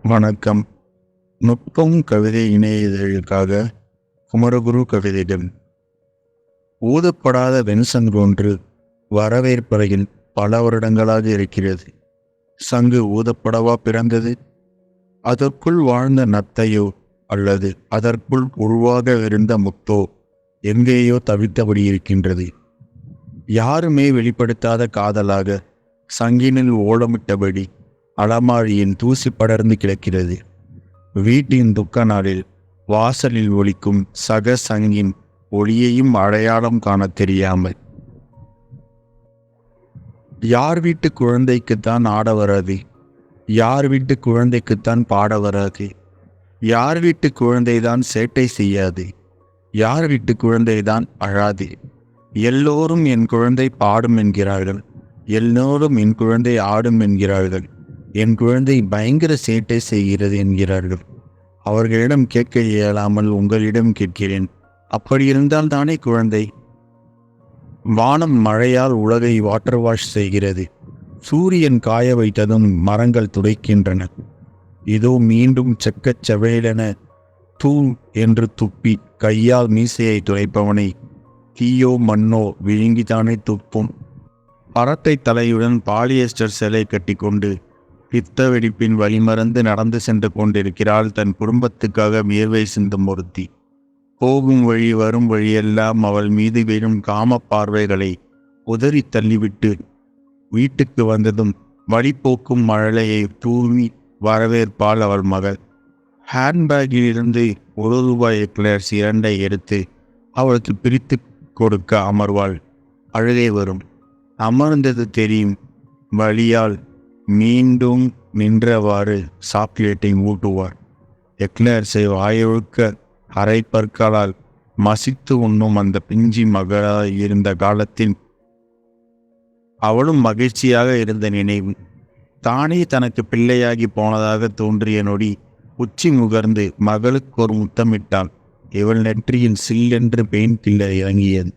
வணக்கம். நுட்பம் கவிதை இணைய இதழுக்காக குமரகுரு கவிதைகள். ஊதப்படாத வெண்சங்கு ஒன்று வரவேற்பறையில் பல வருடங்களாக இருக்கிறது. சங்கு ஊதப்படவா பிறந்தது? அதற்குள் வாழ்ந்த நத்தையோ அல்லது அதற்குள் உருவாக இருந்த முத்தோ எங்கேயோ தவித்தபடி இருக்கின்றது. யாருமே வெளிப்படுத்தாத காதலாக சங்கினில் ஓலமிட்டபடி அலமாரியின் தூசி படர்ந்து கிடக்கிறது. வீட்டின் துக்க நாளில் வாசலில் ஒலிக்கும் சக சங்கின் ஒளியையும் அடையாளம் காண தெரியாமல். யார் வீட்டு குழந்தைக்குத்தான் ஆட வராது? யார் வீட்டு குழந்தைக்குத்தான் பாட வராது? யார் வீட்டு குழந்தைதான் சேட்டை செய்யாது? யார் வீட்டு குழந்தைதான் அழாது? எல்லோரும் என் குழந்தை பாடும் என்கிறார்கள். எல்லோரும் என் குழந்தை ஆடும் என்கிறார்கள். என் குழந்தை பயங்கர சேட்டை செய்கிறது என்கிறார்கள். அவர்களிடம் கேட்க இயலாமல் உங்களிடம் கேட்கிறேன். அப்படி இருந்தால் தானே குழந்தை. வானம் மழையால் உலகை வாட்டர் வாஷ் செய்கிறது. சூரியன் காய வைத்ததும் மரங்கள் துடைக்கின்றன. இதோ மீண்டும் செக்கச் செவேலென தூ என்று துப்பி கையால் மீசையை துடைப்பவனை தீயோ மண்ணோ விழுங்கித்தானே துப்பும். பறத்தை தலையுடன் பாலியஸ்டர் சிலை கட்டி கொண்டு பித்த வெடிப்பின் வழிமறந்து நடந்து சென்று கொண்டிருக்கிறாள் தன் குடும்பத்துக்காக வியர்வை சிந்தும் ஒருத்தி. போகும் வழி வரும் வழியெல்லாம் அவள் மீது விழும் காம பார்வைகளை உதறி தள்ளிவிட்டு வீட்டுக்கு வந்ததும் வழிபோக்கும் மழலையை தூவி வரவேற்பாள் அவள் மகள். ஹேண்ட்பேக்கிலிருந்து ₹1 எக்ளேர்ஸ் 2 எடுத்து அவளுக்கு பிரித்து கொடுக்க அமர்வாள். அழுகை வரும். அமர்ந்தது தெரியும். வழியால் மீண்டும் நின்றவாறு சாக்லேட்டை ஊட்டுவார். எக்ளேர்ஸை வாயொழுக்க அரை பற்களால் மசித்து உண்ணும் அந்த பிஞ்சி மகளாய் இருந்த காலத்தில் அவளும் மகிழ்ச்சியாக இருந்த நினைவு. தானே தனக்கு பிள்ளையாகி போனதாக தோன்றிய நொடி உச்சி முகர்ந்து மகளுக்கு ஒரு முத்தமிட்டாள். இவள் நெற்றியில் சில்லென்று பெயின் கில்லர் இறங்கியது.